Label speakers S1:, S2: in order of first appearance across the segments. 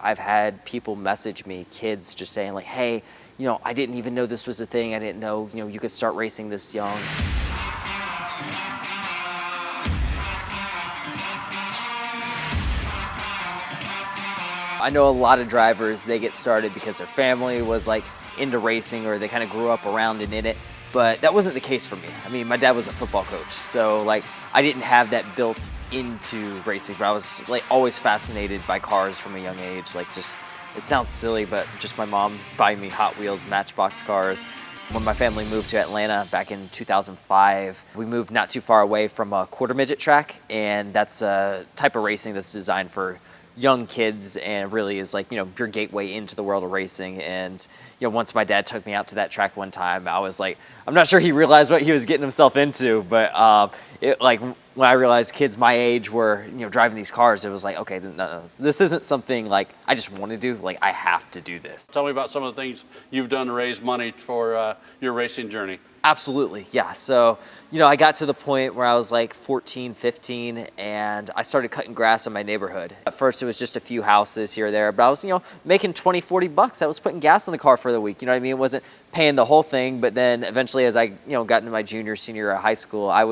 S1: I've had people message me, kids just saying like, hey, I didn't even know this was a thing. I didn't know, you could start racing this young. I know a lot of drivers, they get started because their family was like into racing or they kind of grew up around and in it, but that wasn't the case for me. I mean, my dad was a football coach, so like I didn't have that built into racing, but I was like always fascinated by cars from a young age. Like just, it sounds silly, but just my mom buying me Hot Wheels Matchbox cars. When my family moved to Atlanta back in 2005, we moved not too far away from a quarter midget track, and that's a type of racing that's designed for young kids and really is like, your gateway into the world of racing. And, once my dad took me out to that track one time, I was like, I'm not sure he realized what he was getting himself into, but when I realized kids my age were, driving these cars, it was like, okay, no, this isn't something like I just want to do, like I have to do this.
S2: Tell me about some of the things you've done to raise money for your racing journey.
S1: Absolutely, yeah. So, I got to the point where I was like 14, 15, and I started cutting grass in my neighborhood. At first, it was just a few houses here or there, but I was, making 20, 40 bucks. I was putting gas in the car for the week, you know what I mean? It wasn't paying the whole thing, but then eventually as I, got into my junior, senior year of high school, I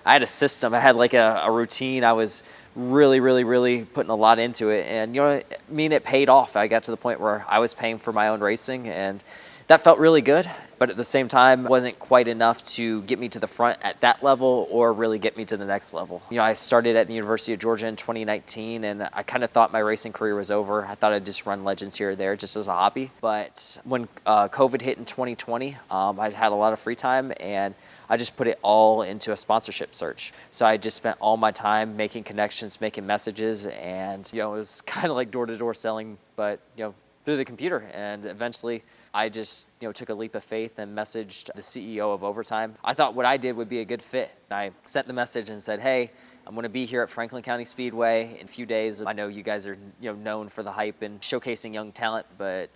S1: had a system. I had like a routine. I was really, really, really putting a lot into it, and, it paid off. I got to the point where I was paying for my own racing, and that felt really good, but at the same time, wasn't quite enough to get me to the front at that level or really get me to the next level. I started at the University of Georgia in 2019, and I kind of thought my racing career was over. I thought I'd just run Legends here or there just as a hobby. But when COVID hit in 2020, I had a lot of free time, and I just put it all into a sponsorship search. So I just spent all my time making connections, making messages, and it was kind of like door-to-door selling, but through the computer. And eventually I just took a leap of faith and messaged the CEO of Overtime. I thought what I did would be a good fit. I sent the message and said, hey, I'm going to be here at Franklin County Speedway in a few days. I know you guys are known for the hype and showcasing young talent, but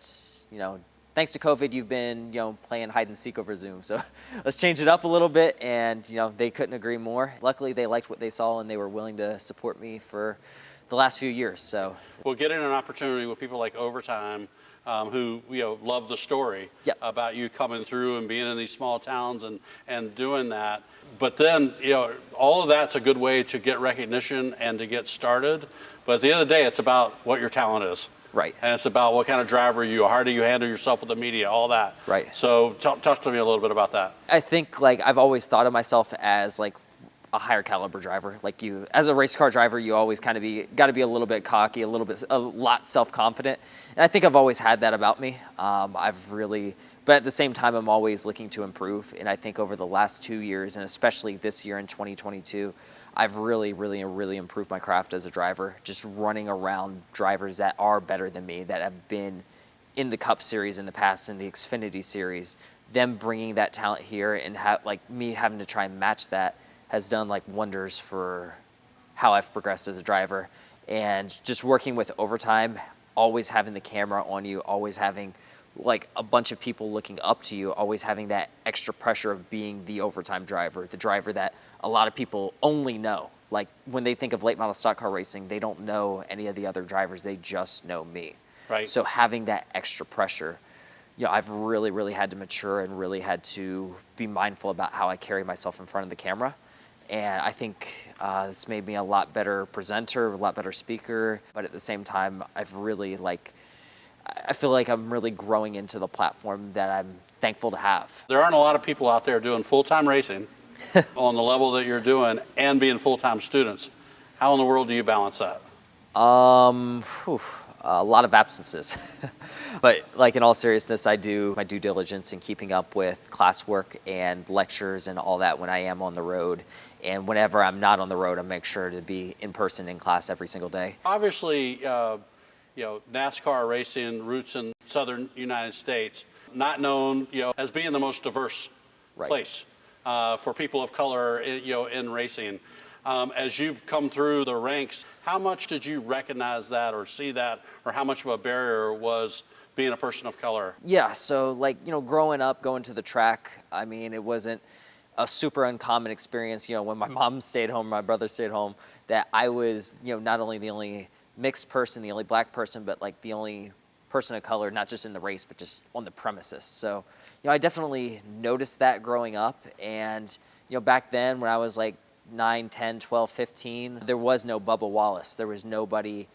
S1: thanks to COVID, you've been playing hide and seek over Zoom. So let's change it up a little bit. And they couldn't agree more. Luckily, they liked what they saw and they were willing to support me for the last few years. So
S2: we'll get in an opportunity with people like Overtime, who love the story about you coming through and being in these small towns and doing that. But then all of that's a good way to get recognition and to get started. But at the end of the day, it's about what your talent is.
S1: Right.
S2: And it's about what kind of driver you are, how do you handle yourself with the media, all that.
S1: Right.
S2: So talk to me a little bit about that.
S1: I think I've always thought of myself as a higher caliber driver. Like as a race car driver, you always got to be a little bit cocky, a lot self-confident. And I think I've always had that about me. But at the same time, I'm always looking to improve. And I think over the last 2 years, and especially this year in 2022, I've really, really, really improved my craft as a driver, just running around drivers that are better than me, that have been in the Cup Series in the past, in the Xfinity Series. Them bringing that talent here and me having to try and match that has done wonders for how I've progressed as a driver. And just working with Overtime, always having the camera on you, always having a bunch of people looking up to you, always having that extra pressure of being the Overtime driver, the driver that a lot of people only know. Like when they think of late model stock car racing, they don't know any of the other drivers, they just know me.
S2: Right.
S1: So having that extra pressure, I've really, really had to mature and really had to be mindful about how I carry myself in front of the camera. And I think it's made me a lot better presenter, a lot better speaker. But at the same time, I've really I feel like I'm really growing into the platform that I'm thankful to have.
S2: There aren't a lot of people out there doing full-time racing on the level that you're doing and being full-time students. How in the world do you balance that?
S1: A lot of absences. But in all seriousness, I do my due diligence in keeping up with classwork and lectures and all that when I am on the road. And whenever I'm not on the road, I make sure to be in person in class every single day.
S2: Obviously, NASCAR racing roots in southern United States, not known, as being the most diverse place for people of color, in racing. As you come through the ranks, how much did you recognize that or see that, or how much of a barrier was being a person of color?
S1: Yeah, so growing up, going to the track, I mean, it wasn't a super uncommon experience, when my mom stayed home, my brother stayed home, that I was, not only the only mixed person, the only black person, but like the only person of color, not just in the race, but just on the premises. So, I definitely noticed that growing up. And, back then when I was like 9, 10, 12, 15, there was no Bubba Wallace. There was nobody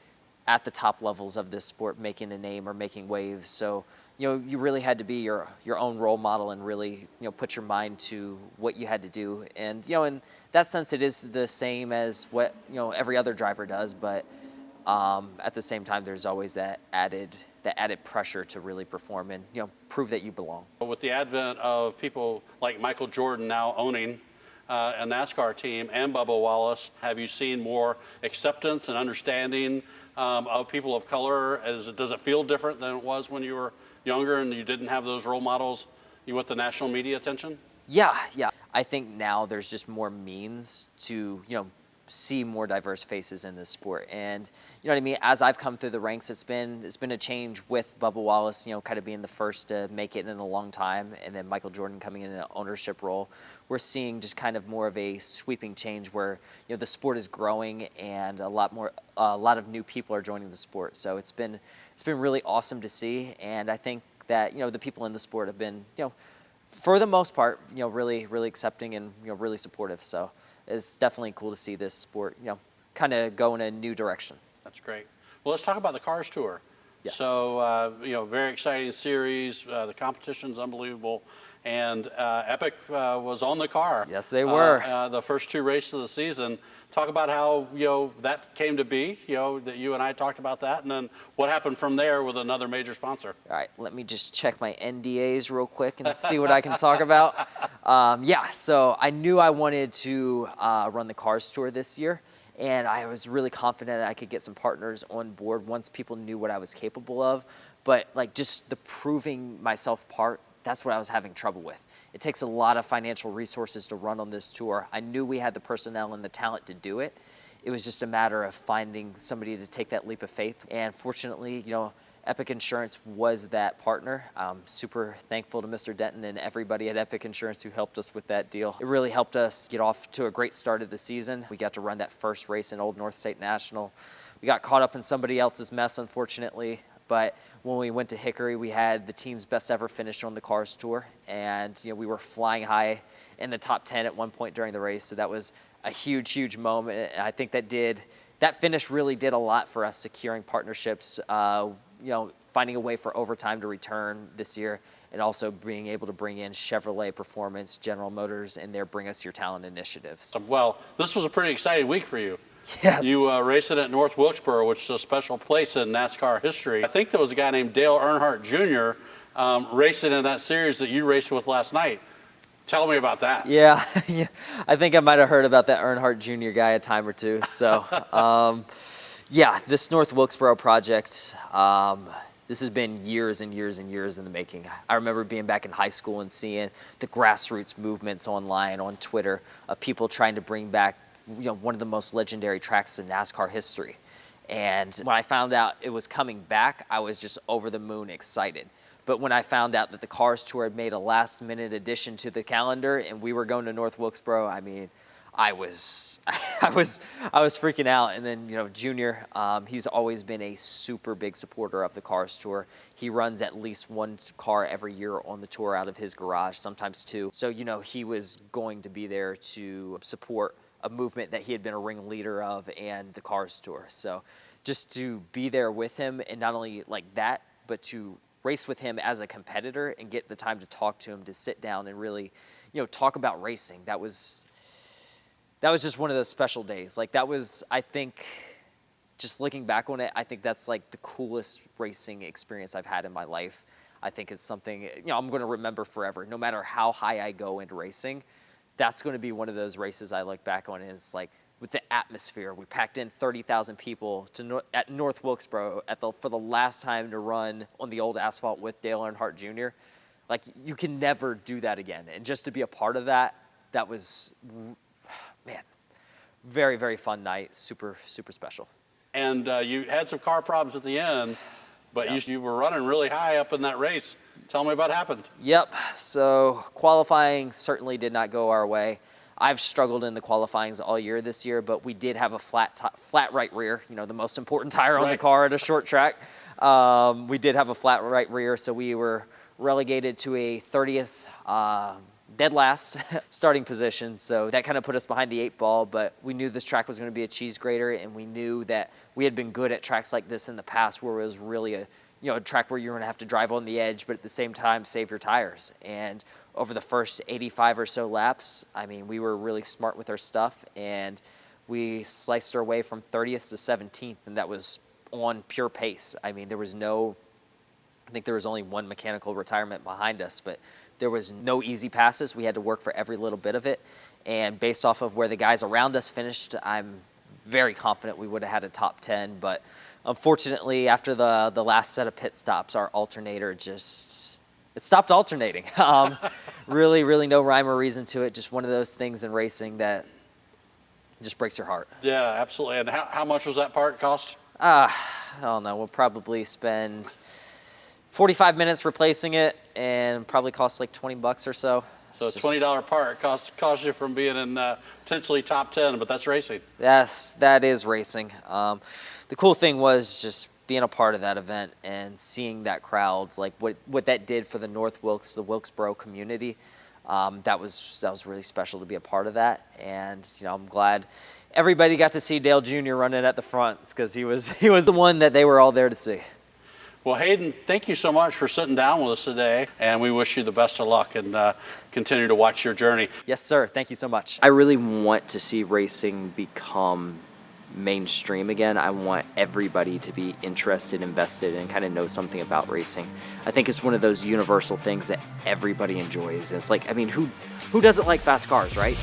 S1: at the top levels of this sport making a name or making waves. So, you really had to be your own role model and really, put your mind to what you had to do. And, in that sense, it is the same as what, every other driver does. But at the same time, there's always that added pressure to really perform and, prove that you belong.
S2: With the advent of people like Michael Jordan now owning a NASCAR team and Bubba Wallace, have you seen more acceptance and understanding of people of color? Does it feel different than it was when you were younger and you didn't have those role models with the national media attention?
S1: Yeah. I think now there's just more means to, see more diverse faces in this sport. And you know what I mean, as I've come through the ranks, it's been a change with Bubba Wallace, kind of being the first to make it in a long time, and then Michael Jordan coming in an ownership role. We're seeing just kind of more of a sweeping change where the sport is growing and a lot of new people are joining the sport. So it's been really awesome to see, and I think that the people in the sport have been for the most part really accepting and really supportive. So it's definitely cool to see this sport, kind of go in a new direction.
S2: That's great. Well, let's talk about the Cars Tour.
S1: Yes.
S2: So, very exciting series. The competition's unbelievable. And Epic was on the car.
S1: Yes, they were.
S2: The first 2 races of the season. Talk about how, that came to be, that you and I talked about that, and then what happened from there with another major sponsor.
S1: All right, let me just check my NDAs real quick and see what I can talk about. So I knew I wanted to run the Cars Tour this year, and I was really confident I could get some partners on board once people knew what I was capable of. But like just the proving myself part, that's what I was having trouble with. It takes a lot of financial resources to run on this tour. I knew we had the personnel and the talent to do it. It was just a matter of finding somebody to take that leap of faith. And fortunately, Epic Insurance was that partner. I'm super thankful to Mr. Denton and everybody at Epic Insurance who helped us with that deal. It really helped us get off to a great start of the season. We got to run that first race in Old North State National. We got caught up in somebody else's mess, unfortunately. But when we went to Hickory, we had the team's best ever finish on the Cars Tour. And we were flying high in the top 10 at one point during the race. So that was a huge moment. And I think that finish really did a lot for us securing partnerships, finding a way for overtime to return this year, and also being able to bring in Chevrolet Performance, General Motors, and their Bring Us Your Talent initiatives.
S2: Well, this was a pretty exciting week for you.
S1: Yes.
S2: You raced it at North Wilkesboro, which is a special place in NASCAR history. I think there was a guy named Dale Earnhardt Jr. Racing in that series that you raced with last night. Tell me about that.
S1: Yeah. I think I might have heard about that Earnhardt Jr. guy a time or two. So, this North Wilkesboro project, this has been years and years and years in the making. I remember being back in high school and seeing the grassroots movements online, on Twitter, of people trying to bring back one of the most legendary tracks in NASCAR history. And when I found out it was coming back, I was just over the moon excited. But when I found out that the Cars Tour had made a last-minute addition to the calendar and we were going to North Wilkesboro, I mean, I was freaking out. And then, Junior, he's always been a super big supporter of the Cars Tour. He runs at least one car every year on the tour out of his garage, sometimes 2. So, he was going to be there to support a movement that he had been a ringleader of, and the Cars Tour. So just to be there with him, and not only like that, but to race with him as a competitor and get the time to talk to him, to sit down and really, talk about racing. That was just one of those special days. Like that was, I think, just looking back on it, I think that's like the coolest racing experience I've had in my life. I think it's something, I'm going to remember forever, no matter how high I go into racing. That's going to be one of those races I look back on, and it's like with the atmosphere. We packed in 30,000 people at North Wilkesboro for the last time to run on the old asphalt with Dale Earnhardt Jr. Like, you can never do that again. And just to be a part of that, that was, man, very, very fun night. Super, super special.
S2: And you had some car problems at the end, but
S1: yeah.
S2: you were running really high up in that race. Tell me what happened.
S1: Yep. So qualifying certainly did not go our way. I've struggled in the qualifyings all year this year, but we did have a flat right rear, you know, the most important tire on the car at a short track. We did have a flat right rear, so we were relegated to a 30th dead last starting position. So that kind of put us behind the 8 ball, but we knew this track was going to be a cheese grater, and we knew that we had been good at tracks like this in the past where it was really a track where you're going to have to drive on the edge, but at the same time save your tires. And over the first 85 or so laps, I mean, we were really smart with our stuff, and we sliced our way from 30th to 17th, and that was on pure pace. I mean, I think there was only one mechanical retirement behind us, but there was no easy passes. We had to work for every little bit of it. And based off of where the guys around us finished, I'm very confident we would have had a top 10. But unfortunately, after the last set of pit stops, our alternator it stopped alternating. Really no rhyme or reason to it. Just one of those things in racing that just breaks your heart.
S2: Yeah, absolutely. And how much was that part cost?
S1: I don't know. We'll probably spend 45 minutes replacing it, and probably costs like $20 or so.
S2: So a $20 part costs you from being in potentially top 10, but that's racing.
S1: Yes, that is racing. The cool thing was just being a part of that event and seeing that crowd, like what that did for the North Wilkes, the Wilkesboro community. That was really special to be a part of that, and I'm glad everybody got to see Dale Jr. running at the front because he was the one that they were all there to see.
S2: Well, Hayden, thank you so much for sitting down with us today, and we wish you the best of luck and continue to watch your journey.
S1: Yes, sir. Thank you so much. I really want to see racing become mainstream again. I want everybody to be interested, invested, and kind of know something about racing. I think it's one of those universal things that everybody enjoys. It's like, I mean, who doesn't like fast cars, right?